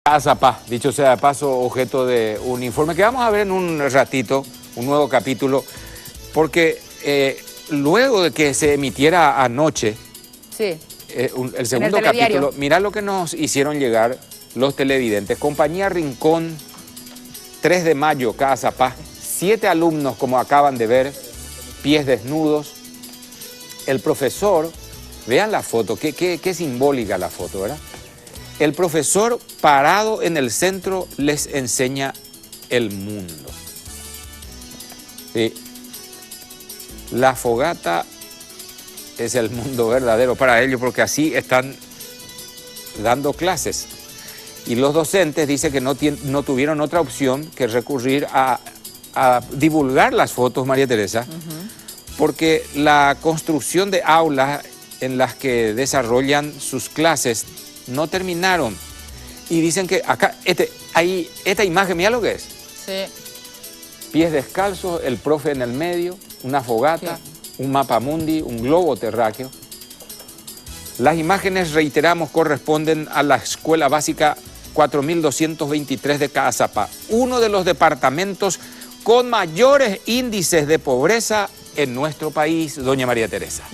Azapá, dicho sea de paso, objeto de un informe que vamos a ver en un ratito, un nuevo capítulo, porque luego de que se emitiera anoche sí, el segundo capítulo, mirá lo que nos hicieron llegar los televidentes. Compañía Rincón, 3 de mayo, Azapá, 7 alumnos, como acaban de ver, pies desnudos. El profesor, vean la foto, qué simbólica la foto, ¿verdad? El profesor parado en el centro les enseña el mundo. Sí. La fogata es el mundo verdadero para ellos porque así están dando clases. Y los docentes dicen que no tuvieron otra opción que recurrir a divulgar las fotos, María Teresa, porque la construcción de aulas en las que desarrollan sus clases no terminaron. Y dicen que acá, esta imagen, mira lo que es. Sí. Pies descalzos, el profe en el medio, una fogata, sí, un mapamundi, un globo terráqueo. Las imágenes, reiteramos, corresponden a la Escuela Básica 4223 de Azapá, uno de los departamentos con mayores índices de pobreza en nuestro país, doña María Teresa.